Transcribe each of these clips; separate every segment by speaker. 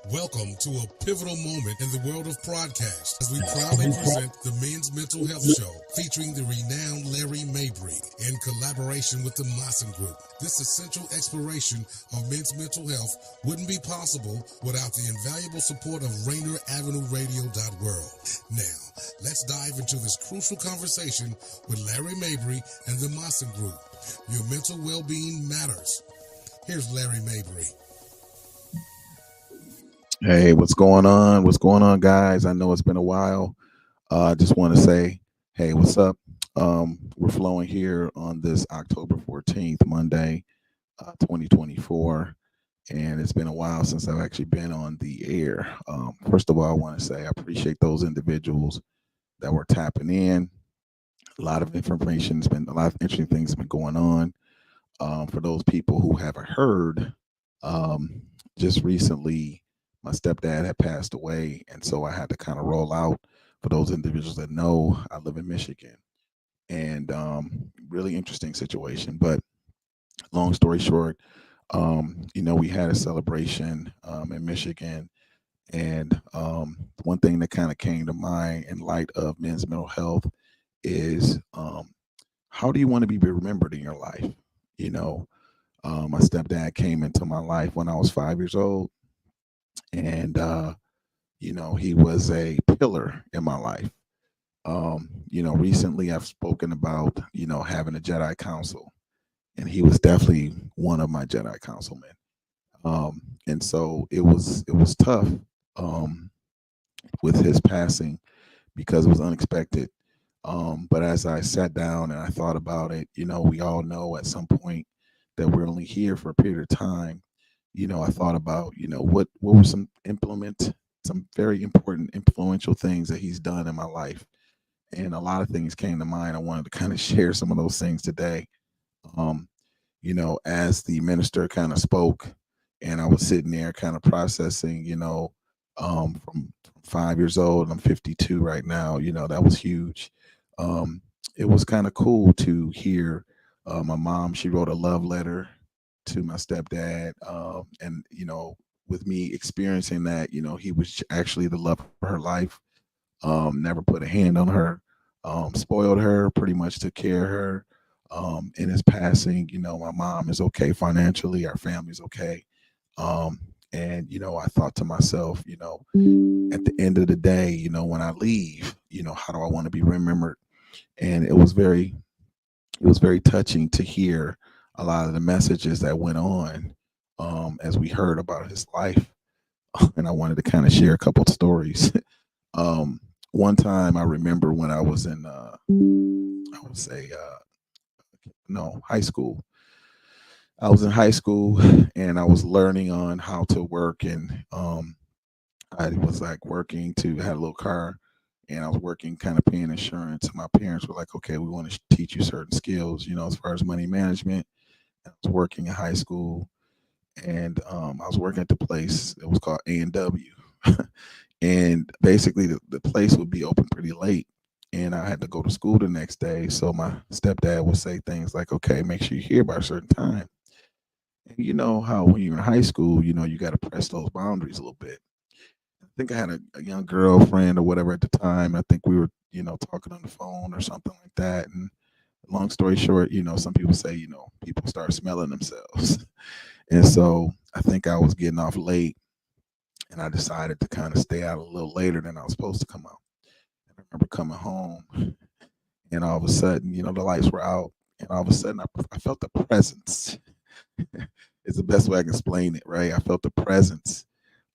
Speaker 1: Welcome to a pivotal moment in the world of broadcast as we proudly present the Men's Mental Health Show featuring the renowned Larry Mabry in collaboration with the Maassen Group. This essential exploration of men's mental health wouldn't be possible without the invaluable support of Rainier Avenue Radio World. Now, let's dive into this crucial conversation with Larry Mabry and the Maassen Group. Your mental well-being matters. Here's Larry Mabry.
Speaker 2: Hey, what's going on? What's going on, guys? I know it's been a while. I just want to say, hey, what's up? We're flowing here on this October 14th, Monday, 2024. And it's been a while since I've actually been on the air. First of all, I want to say I appreciate those individuals that were tapping in. A lot of information has been, a lot of interesting things have been going on. For those people who haven't heard, just recently, my stepdad had passed away, and so I had to kind of roll out. For those individuals that know, I live in Michigan, and really interesting situation. But long story short, we had a celebration in Michigan, and one thing that kind of came to mind in light of men's mental health is how do you want to be remembered in your life? My stepdad came into my life when I was 5 years old. And, he was a pillar in my life. Recently I've spoken about, having a Jedi council, and he was definitely one of my Jedi councilmen. And so it was tough with his passing because it was unexpected. But as I sat down and I thought about it, we all know at some point that we're only here for a period of time. I thought about, what were some very important, influential things that he's done in my life. And a lot of things came to mind. I wanted to kind of share some of those things today. As the minister kind of spoke and I was sitting there kind of processing, from 5 years old, I'm 52 right now, that was huge. It was kind of cool to hear my mom, she wrote a love letter to my stepdad, and with me experiencing that, he was actually the love of her life. Never put a hand on her, spoiled her, pretty much took care of her. In his passing, my mom is okay financially, our family's okay. And I thought to myself, at the end of the day, when I leave, how do I want to be remembered? And it was very touching to hear a lot of the messages that went on as we heard about his life. And I wanted to kind of share a couple of stories. One time I remember when I was in, high school. I was in high school and I was learning on how to work, and I was like working had a little car, and I was working kind of paying insurance. My parents were like, okay, we want to teach you certain skills, as far as money management. I was working in high school, and I was working at the place. It was called A&W. And basically the place would be open pretty late, and I had to go to school the next day. So my stepdad would say things like, okay, make sure you're here by a certain time. And you know how when you're in high school, you got to press those boundaries a little bit. I think I had a young girlfriend or whatever at the time. I think we were, talking on the phone or something like that. And long story short, some people say, people start smelling themselves. And so I think I was getting off late, and I decided to kind of stay out a little later than I was supposed to come out. And I remember coming home, and all of a sudden, the lights were out, and all of a sudden I felt the presence. It's the best way I can explain it, right? I felt the presence.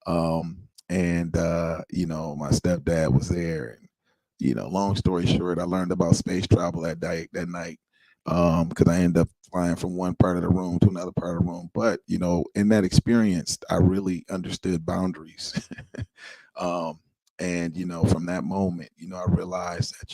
Speaker 2: And my stepdad was there. And, long story short, I learned about space travel that night. Because I ended up flying from one part of the room to another part of the room. But, in that experience, I really understood boundaries. And, from that moment, I realized that,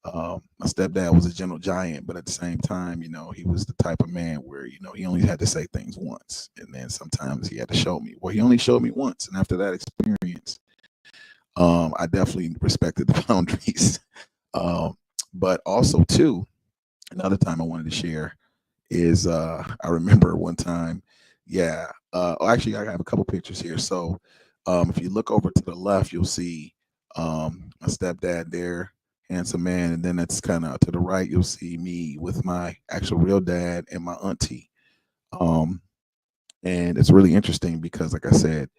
Speaker 2: my stepdad was a gentle giant, but at the same time, he was the type of man where, he only had to say things once. And then sometimes he had to show me. Well, he only showed me once. And after that experience, I definitely respected the boundaries. But also, too, another time I wanted to share is I remember one time, actually I have a couple pictures here. So If you look over to the left, you'll see my stepdad there, handsome man, and then it's kind of to the right, you'll see me with my actual real dad and my auntie. Um, and it's really interesting because, like I said,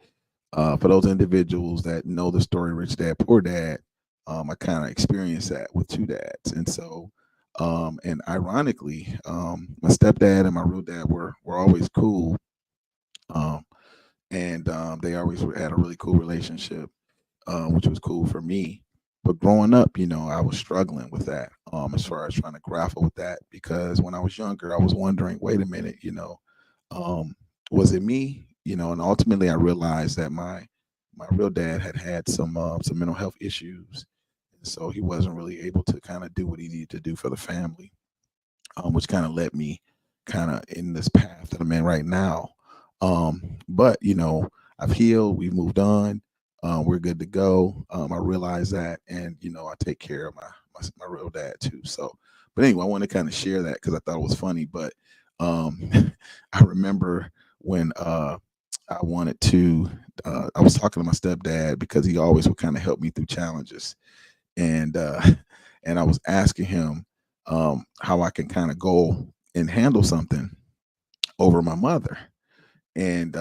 Speaker 2: for those individuals that know the story Rich Dad Poor Dad, I kind of experienced that with two dads. And so, and ironically, my stepdad and my real dad were always cool. Um, and they always had a really cool relationship, which was cool for me. But growing up, I was struggling with that, as far as trying to grapple with that, because when I was younger, I was wondering, wait a minute, um, was it me? And ultimately, I realized that my real dad had some mental health issues, and so he wasn't really able to kind of do what he needed to do for the family, which kind of led me kind of in this path that I'm in right now. But I've healed. We've moved on. We're good to go. I realize that, and I take care of my real dad too. So, but anyway, I want to kind of share that because I thought it was funny. But um, I remember when I wanted to. I was talking to my stepdad because he always would kind of help me through challenges, and and I was asking him how I can kind of go and handle something over my mother. And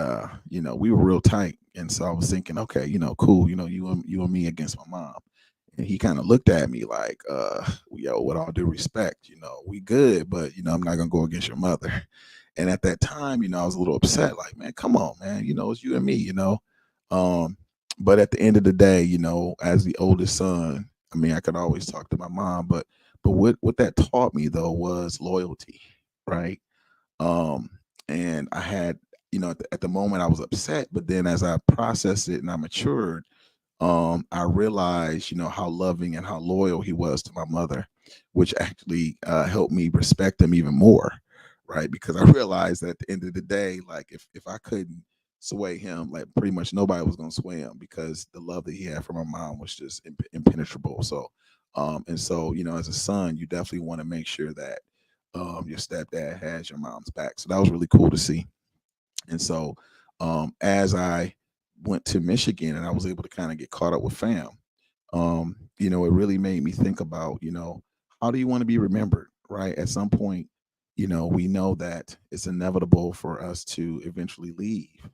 Speaker 2: we were real tight, and so I was thinking, okay, cool, you and me against my mom. And he kind of looked at me like, yo, with all due respect, we good, but I'm not gonna go against your mother. And at that time, I was a little upset, like, man, come on, man, it's you and me, um but at the end of the day, as the oldest son, I mean, I could always talk to my mom, but what that taught me though was loyalty, right? um and I had, at the moment I was upset, but then as I processed it and I matured, I realized, how loving and how loyal he was to my mother, which actually helped me respect him even more, right? Because I realized that at the end of the day, like if I couldn't sway him, like pretty much nobody was going to sway him, because the love that he had for my mom was just impenetrable. So, and so, as a son, you definitely want to make sure that your stepdad has your mom's back. So that was really cool to see. And so, as I went to Michigan and I was able to kind of get caught up with fam, it really made me think about, how do you want to be remembered, right? At some point, we know that it's inevitable for us to eventually leave,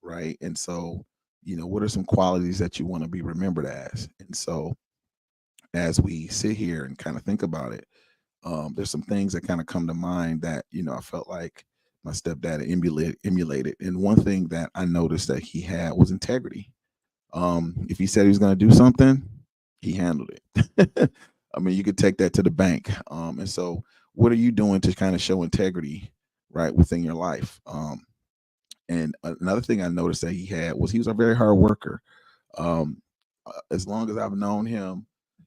Speaker 2: right? And so, what are some qualities that you want to be remembered as? And so, as we sit here and kind of think about it, there's some things that kind of come to mind that I felt like my stepdad emulated. And one thing that I noticed that he had was integrity. If he said he was going to do something, he handled it. I mean, you could take that to the bank. And so, what are you doing to kind of show integrity, right, within your life? And another thing I noticed that he was a very hard worker. As long as I've known him,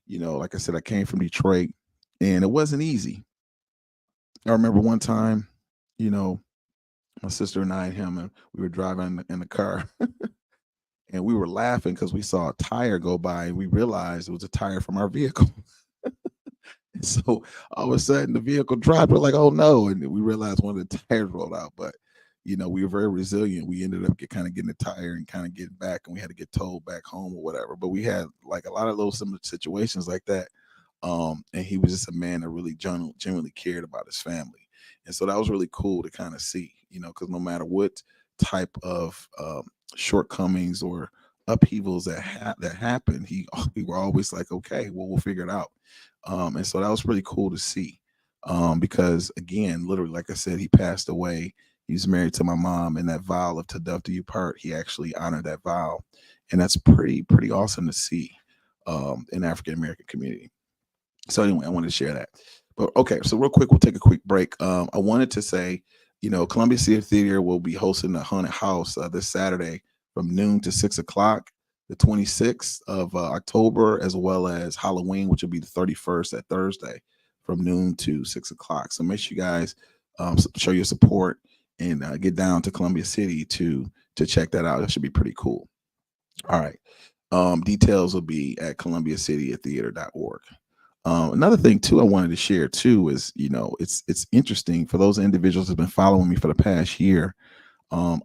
Speaker 2: like I said, I came from Detroit, and it wasn't easy. I remember one time, you know, my sister and I and him, and we were driving in the car, and we were laughing because we saw a tire go by, and we realized it was a tire from our vehicle. So all of a sudden, the vehicle dropped. We're like, "Oh no!" And we realized one of the tires rolled out. But we were very resilient. We ended up kind of getting the tire and kind of getting back, and we had to get towed back home or whatever. But we had like a lot of little similar situations like that. And he was just a man that really genuinely cared about his family. And so that was really cool to kind of see, because no matter what type of shortcomings or upheavals that happened, we were always like, okay, well, we'll figure it out. And so that was really cool to see, because again, literally, like I said, he passed away. He was married to my mom, and that vow of "to death do you part," he actually honored that vow, and that's pretty awesome to see in the African American community. So anyway, I wanted to share that. But okay, so real quick, we'll take a quick break. I wanted to say, Columbia City Theater will be hosting a haunted house this Saturday from noon to 6 o'clock, the 26th of October, as well as Halloween, which will be the 31st, that Thursday, from noon to 6 o'clock. So make sure you guys show your support and get down to Columbia City to check that out. That should be pretty cool. All right. Details will be at columbiacitytheater.org. Another thing too I wanted to share too is, it's interesting for those individuals who've been following me for the past year.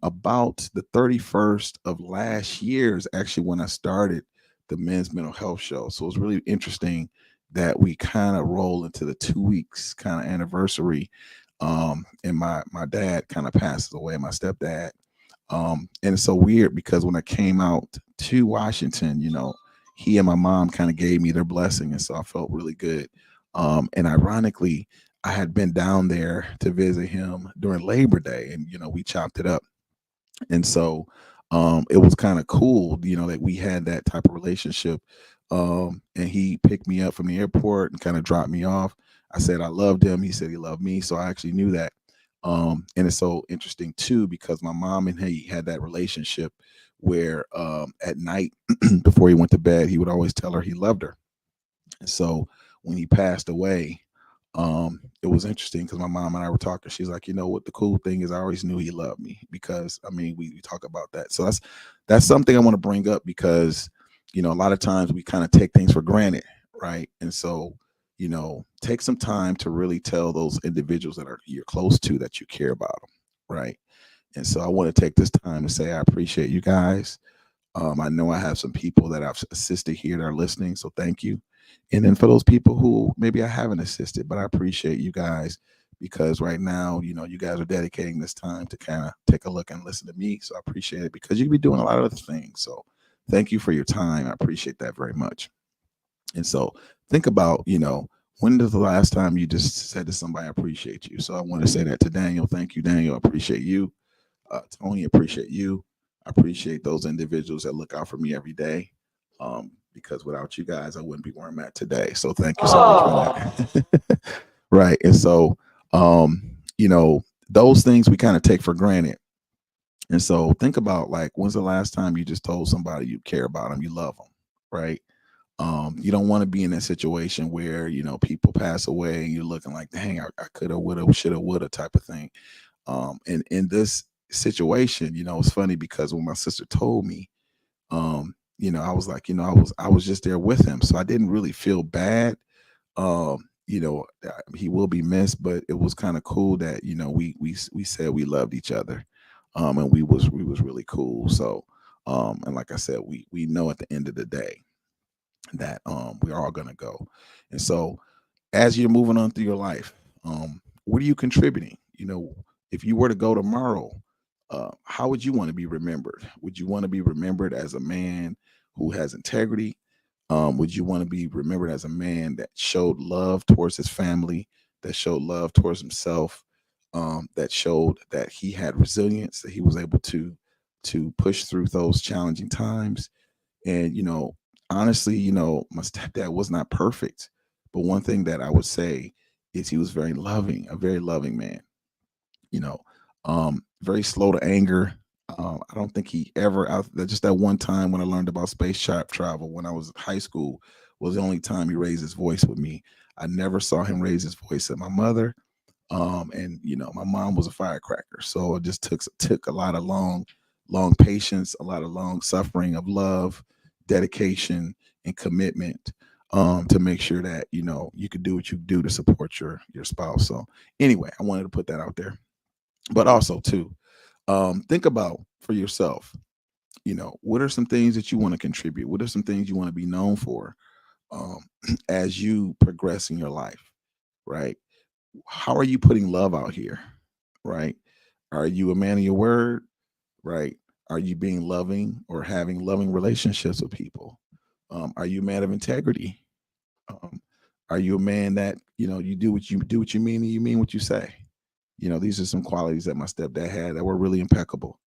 Speaker 2: About the 31st of last year is actually when I started the men's mental health show. So it's really interesting that we kind of roll into the 2 weeks kind of anniversary. And my dad kind of passes away, my stepdad. And it's so weird because when I came out to Washington, he and my mom kind of gave me their blessing. And so I felt really good. And ironically, I had been down there to visit him during Labor Day, and we chopped it up. And so it was kind of cool, that we had that type of relationship. And he picked me up from the airport and kind of dropped me off. I said I loved him. He said he loved me. So I actually knew that. And it's so interesting too, because my mom and he had that relationship where at night before he went to bed, he would always tell her he loved her. And so when he passed away, it was interesting because my mom and I were talking. She's like, what the cool thing is, I always knew he loved me, because I mean, we talk about that. So that's something I want to bring up, because a lot of times we kind of take things for granted, right? And so take some time to really tell those individuals that you're close to that you care about them, right? And so I want to take this time to say I appreciate you guys. I know I have some people that I've assisted here that are listening, so thank you. And then for those people who maybe I haven't assisted, but I appreciate you guys, because right now, you guys are dedicating this time to kind of take a look and listen to me. So I appreciate it, because you could be doing a lot of other things. So thank you for your time. I appreciate that very much. And so think about, when is the last time you just said to somebody, I appreciate you? So I want to say that to Daniel. Thank you, Daniel. I appreciate you. Tony, appreciate you. I appreciate those individuals that look out for me every day. Because without you guys, I wouldn't be where I'm at today. So thank you so much for that. Right. And so, those things we kind of take for granted. And so think about, like, when's the last time you just told somebody you care about them, you love them, right? You don't want to be in that situation where, people pass away and you're looking like, dang, I could have, would have, should have, would have type of thing. And in this situation, it's funny because when my sister told me, I was like, I was just there with him. So I didn't really feel bad. He will be missed, but it was kind of cool that, we said we loved each other. And we was really cool. So, and like I said, we know at the end of the day that we're all gonna go. And so as you're moving on through your life, what are you contributing? If you were to go tomorrow, how would you want to be remembered? Would you want to be remembered as a man who has integrity? Would you want to be remembered as a man that showed love towards his family, that showed love towards himself, that showed that he had resilience, that he was able to push through those challenging times? And honestly, my stepdad was not perfect, but one thing that I would say is he was very loving, a very loving man. You know, very slow to anger. I don't think he ever just that one time when I learned about travel when I was in high school was the only time he raised his voice with me. I never saw him raise his voice at my mother. And my mom was a firecracker, so it just took a lot of long patience, a lot of long suffering of love, dedication, and commitment, to make sure that you could do what you do to support your spouse. So anyway, I wanted to put that out there. But also too, think about for yourself, what are some things that you want to contribute? What are some things you want to be known for, um, as you progress in your life, right? How are you putting love out here, right? Are you a man of your word, right? Are you being loving or having loving relationships with people? Are you a man of integrity? Um, are you a man that you do what you mean and you mean what you say? These are some qualities that my stepdad had that were really impeccable.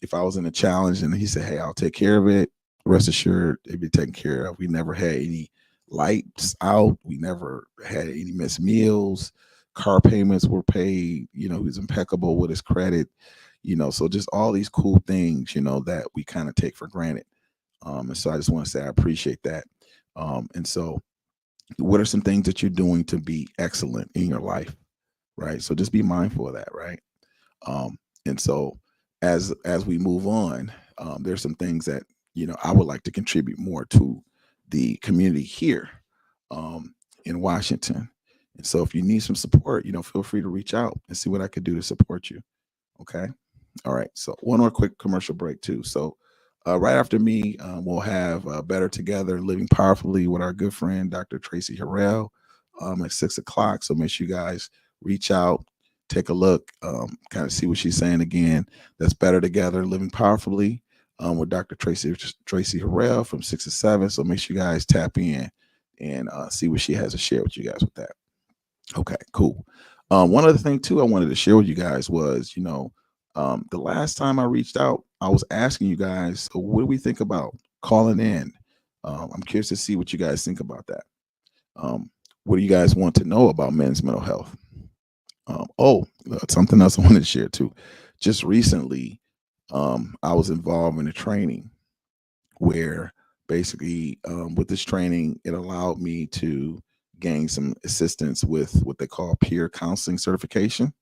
Speaker 2: If I was in a challenge and he said, "Hey, I'll take care of it," rest assured it'd be taken care of. We never had any lights out. We never had any missed meals. Car payments were paid. He was impeccable with his credit. So just all these cool things, that we kind of take for granted. And so I just want to say I appreciate that. And so, what are some things that you're doing to be excellent in your life, right? So just be mindful of that, right? And so as we move on, there's some things that I would like to contribute more to the community here, in Washington. And so if you need some support, feel free to reach out and see what I could do to support you. Okay. All right. So one more quick commercial break too. So right after me, we'll have Better Together, Living Powerfully with our good friend, Dr. Tracy Harrell, at 6 o'clock. So make sure you guys reach out, take a look, kind of see what she's saying again. That's Better Together, Living Powerfully with Dr. Tracy Harrell from 6 to 7. So make sure you guys tap in and see what she has to share with you guys with that. Okay, cool. One other thing too I wanted to share with you guys was, the last time I reached out, I was asking you guys, so what do we think about calling in? I'm curious to see what you guys think about that. What do you guys want to know about men's mental health? Something else I wanted to share too. Just recently, I was involved in a training where basically with this training, it allowed me to gain some assistance with what they call peer counseling certification.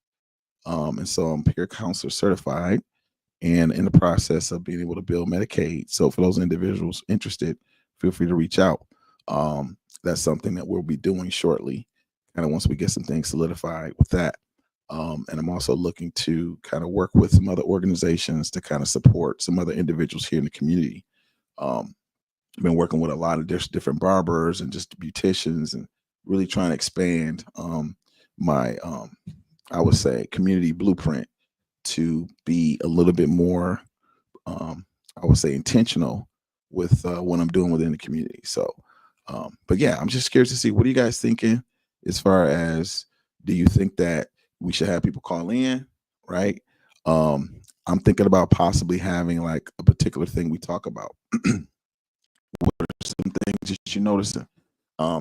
Speaker 2: And so I'm peer counselor certified and in the process of being able to build Medicaid. So for those individuals interested, feel free to reach out. That's something that we'll be doing shortly, kind of once we get some things solidified with that. And I'm also looking to kind of work with some other organizations to kind of support some other individuals here in the community. I've been working with a lot of different barbers and just beauticians and really trying to expand my, I would say, community blueprint to be a little bit more, I would say, intentional with what I'm doing within the community. So, but yeah, I'm just curious to see, what are you guys thinking as far as, do you think that we should have people call in, right? I'm thinking about possibly having like a particular thing we talk about. What are some things that you notice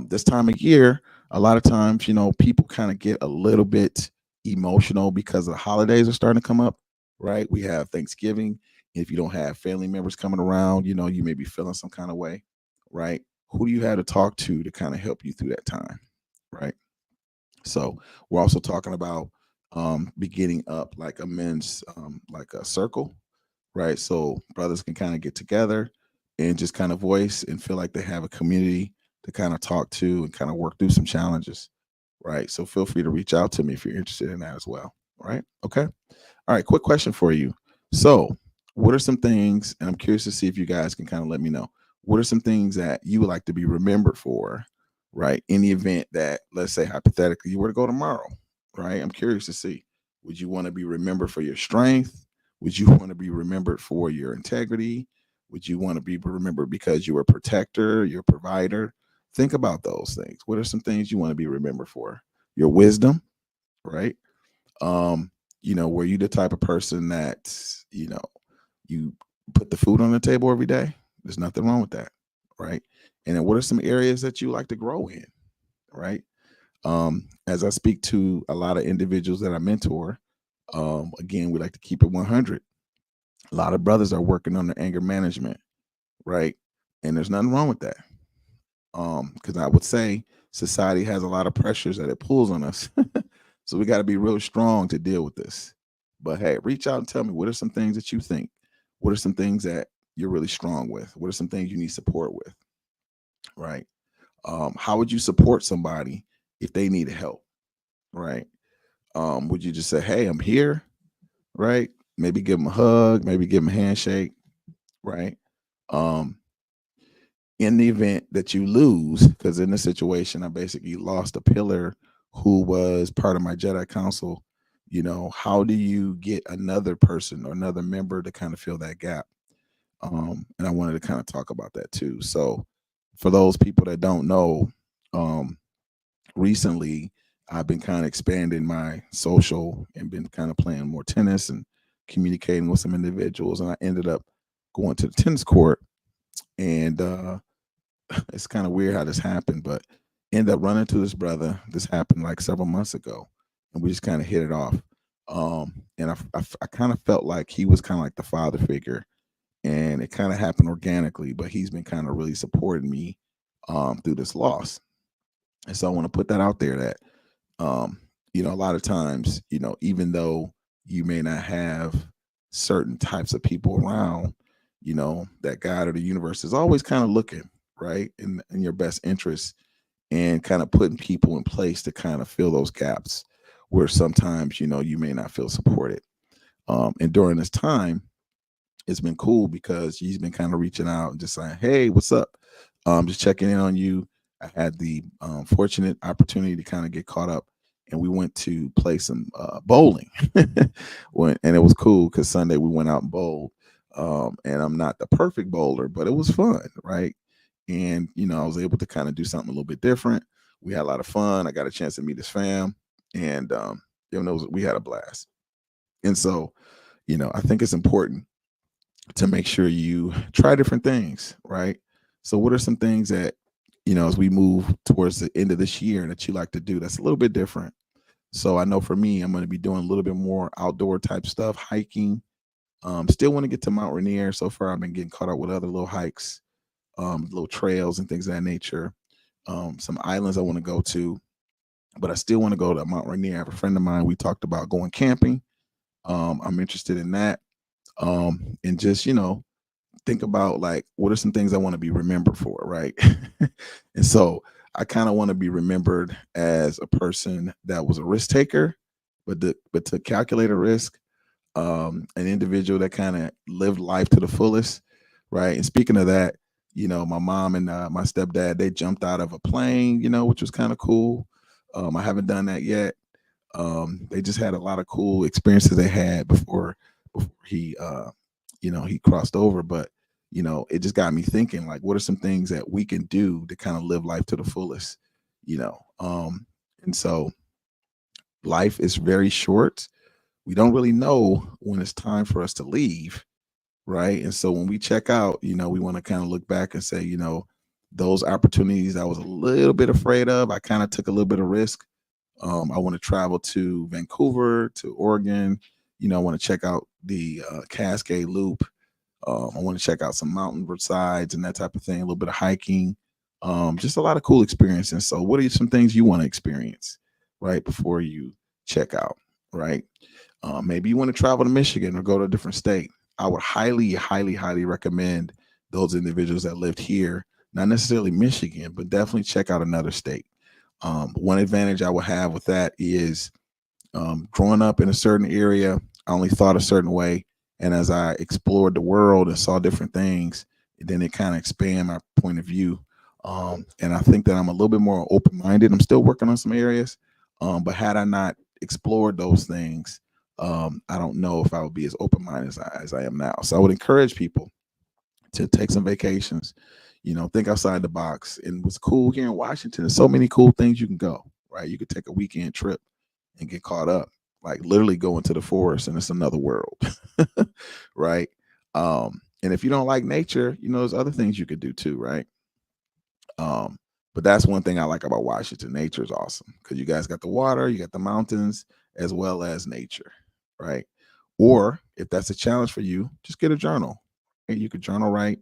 Speaker 2: this time of year? A lot of times, people kind of get a little bit emotional because the holidays are starting to come up, right? We have Thanksgiving. If you don't have family members coming around, you may be feeling some kind of way, right? Who do you have to talk to kind of help you through that time, right? So we're also talking about beginning up like a men's like a circle, right? So brothers can kind of get together and just kind of voice and feel like they have a community to kind of talk to and kind of work through some challenges, right? So feel free to reach out to me if you're interested in that as well. All right. Okay. All right. Quick question for you. So, what are some things, and I'm curious to see if you guys can kind of let me know, what are some things that you would like to be remembered for, right? In the event that, let's say, hypothetically, you were to go tomorrow, right? I'm curious to see, would you want to be remembered for your strength? Would you want to be remembered for your integrity? Would you want to be remembered because you were a protector, you're a provider? Think about those things. What are some things you want to be remembered for? Your wisdom, right? Were you the type of person that, you put the food on the table every day? There's nothing wrong with that, right? And then what are some areas that you like to grow in, right? As I speak to a lot of individuals that I mentor, again, we like to keep it 100. A lot of brothers are working on their anger management, right? And there's nothing wrong with that. Because I would say society has a lot of pressures that it pulls on us. So we got to be real strong to deal with this. But hey, reach out and tell me, what are some things that you think? What are some things that you're really strong with? What are some things you need support with? Right? How would you support somebody if they needed help? Right? Would you just say, "Hey, I'm here," right? Maybe give them a hug, maybe give them a handshake, right? In the event that you lose, because in this situation, I basically lost a pillar who was part of my Jedi Council. How do you get another person or another member to kind of fill that gap? And I wanted to kind of talk about that too. So, for those people that don't know, recently I've been kind of expanding my social and been kind of playing more tennis and communicating with some individuals. And I ended up going to the tennis court, and it's kind of weird how this happened, but ended up running to this brother. This happened like several months ago, and we just kind of hit it off. And I kind of felt like he was kind of like the father figure, and it kind of happened organically, but he's been kind of really supporting me through this loss. And so I want to put that out there that, a lot of times, even though you may not have certain types of people around, that God or the universe is always kind of looking, right, in your best interest, and kind of putting people in place to kind of fill those gaps where sometimes, you may not feel supported. And during this time, it's been cool because he's been kind of reaching out and just saying, "Hey, what's up? Just checking in on you." I had the fortunate opportunity to kind of get caught up, and we went to play some bowling. And it was cool because Sunday we went out and bowled. And I'm not the perfect bowler, but it was fun, right? And I was able to kind of do something a little bit different. We had a lot of fun. I got a chance to meet his fam, and we had a blast. And so, I think it's important to make sure you try different things, right? So, what are some things that, as we move towards the end of this year that you like to do that's a little bit different? So, I know for me, I'm going to be doing a little bit more outdoor type stuff, hiking. Still want to get to Mount Rainier. So far, I've been getting caught up with other little hikes, little trails and things of that nature. Some islands I want to go to, but I still want to go to Mount Rainier. I have a friend of mine. We talked about going camping. I'm interested in that. And just, think about like what are some things I want to be remembered for, right? And so I kind of want to be remembered as a person that was a risk taker, but to calculate a risk, an individual that kind of lived life to the fullest, right? And speaking of that, my mom and my stepdad, they jumped out of a plane, which was kind of cool. I haven't done that yet. They just had a lot of cool experiences they had before he crossed over. But it just got me thinking, like, what are some things that we can do to kind of live life to the fullest, and so life is very short. We don't really know when it's time for us to leave, right? And so when we check out, we want to kind of look back and say, those opportunities I was a little bit afraid of, I kind of took a little bit of risk. I want to travel to Vancouver, to Oregon. I want to check out the Cascade Loop. I want to check out some mountain sides and that type of thing, a little bit of hiking, just a lot of cool experiences. So what are some things you want to experience, right, before you check out, right? Maybe you want to travel to Michigan or go to a different state. I would highly, highly, highly recommend those individuals that lived here, not necessarily Michigan, but definitely check out another state. One advantage I would have with that is growing up in a certain area, I only thought a certain way. And as I explored the world and saw different things, then it kind of expand my point of view. And I think that I'm a little bit more open-minded. I'm still working on some areas, but had I not explored those things, I don't know if I would be as open-minded as I am now. So I would encourage people to take some vacations, think outside the box. And what's cool here in Washington, there's so many cool things you can go, right? You could take a weekend trip and get caught up, like literally go into the forest and it's another world, right? And if you don't like nature, there's other things you could do too, right? But that's one thing I like about Washington. Nature is awesome because you guys got the water, you got the mountains, as well as nature, right? Or if that's a challenge for you, just get a journal. And you could journal write.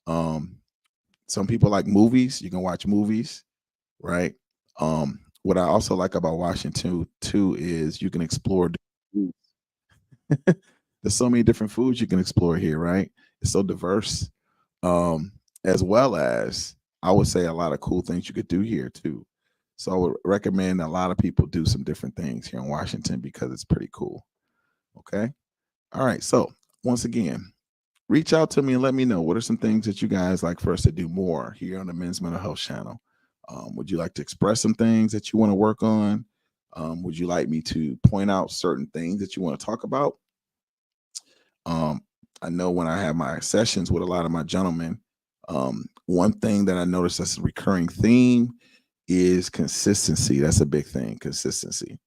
Speaker 2: Some people like movies. You can watch movies, right? What I also like about Washington too is you can explore different foods. There's so many different foods you can explore here, right? It's so diverse. As well as I would say a lot of cool things you could do here too. So I would recommend a lot of people do some different things here in Washington because it's pretty cool. Okay. All right. So once again, reach out to me and let me know what are some things that you guys like for us to do more here on the Men's Mental Health Channel. Would you like to express some things that you want to work on? Would you like me to point out certain things that you want to talk about? I know when I have my sessions with a lot of my gentlemen, one thing that I noticed that's a recurring theme is consistency. That's a big thing, consistency.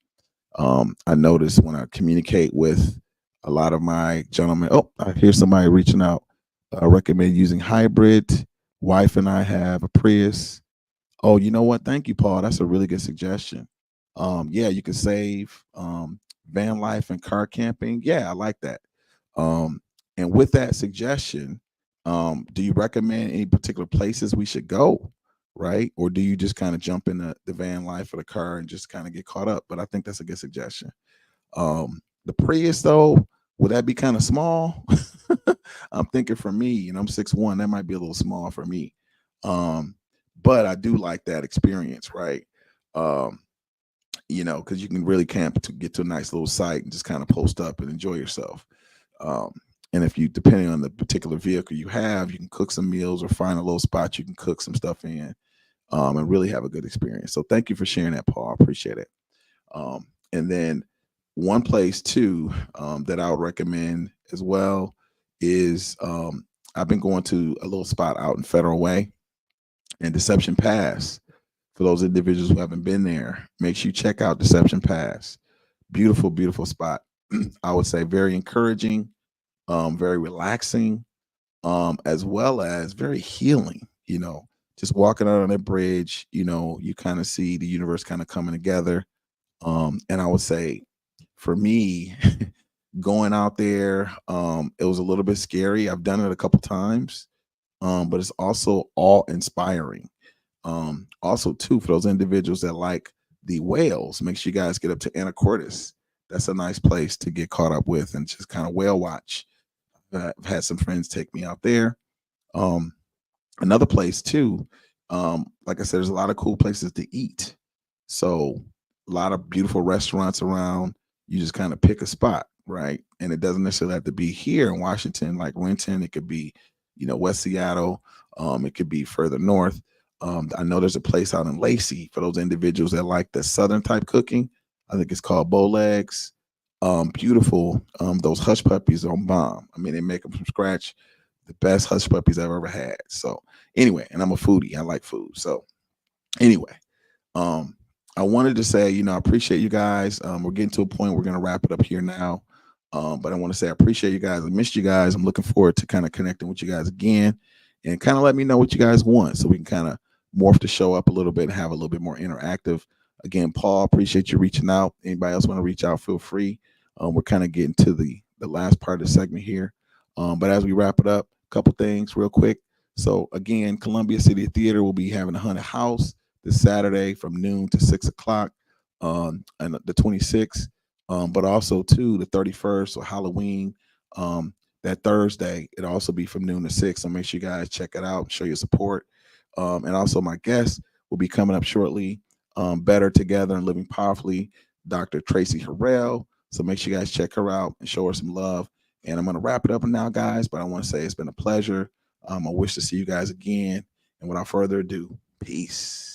Speaker 2: I notice when I communicate with a lot of my gentlemen, oh, I hear somebody reaching out. I recommend using hybrid. Wife and I have a Prius. Oh, you know what? Thank you, Paul. That's a really good suggestion. Yeah, you can save van life and car camping. Yeah, I like that. Um, and with that suggestion, do you recommend any particular places we should go? Right? Or do you just kind of jump in the van life or the car and just kind of get caught up? But I think that's a good suggestion. The Prius, though, would that be kind of small? I'm thinking for me, I'm 6'1", that might be a little small for me. But I do like that experience, right? because you can really camp to get to a nice little site and just kind of post up and enjoy yourself. Um, and if you, depending on the particular vehicle you have, you can cook some meals or find a little spot you can cook some stuff in, and really have a good experience. So thank you for sharing that, Paul. I appreciate it. And then one place too, that I would recommend as well is, I've been going to a little spot out in Federal Way and Deception Pass. For those individuals who haven't been there, make sure you check out Deception Pass. Beautiful, beautiful spot. I would say very encouraging, very relaxing, as well as very healing. Just walking out on that bridge, you kind of see the universe kind of coming together. And I would say for me, going out there, it was a little bit scary. I've done it a couple times, but it's also all inspiring. Also, too, for those individuals that like the whales, make sure you guys get up to Anacortes. That's a nice place to get caught up with and just kind of whale watch. I've had some friends take me out there. Another place too, like I said, there's a lot of cool places to eat. So a lot of beautiful restaurants around. You just kind of pick a spot, right? And it doesn't necessarily have to be here in Washington, like Renton. It could be, West Seattle. It could be further north. I know there's a place out in Lacey for those individuals that like the Southern type cooking. I think it's called Bowlegs. Beautiful. Those hush puppies are bomb. I mean, they make them from scratch. The best hush puppies I've ever had. So anyway, and I'm a foodie. I like food. So anyway, I wanted to say, I appreciate you guys. We're getting to a point we're going to wrap it up here now. But I want to say I appreciate you guys. I missed you guys. I'm looking forward to kind of connecting with you guys again and kind of let me know what you guys want so we can kind of morph the show up a little bit and have a little bit more interactive. Again, Paul, appreciate you reaching out. Anybody else want to reach out, feel free. We're kind of getting to the last part of the segment here. But as we wrap it up, a couple things real quick. So again, Columbia City Theater will be having a haunted house this Saturday from noon to 6 o'clock on the 26th. But also too, the 31st or Halloween, that Thursday, it'll also be from noon to 6. So make sure you guys check it out, show your support. And also my guest will be coming up shortly, Better Together and Living Powerfully, Dr. Tracy Harrell. So make sure you guys check her out and show her some love. And I'm going to wrap it up now, guys, but I want to say it's been a pleasure. I wish to see you guys again. And without further ado, peace.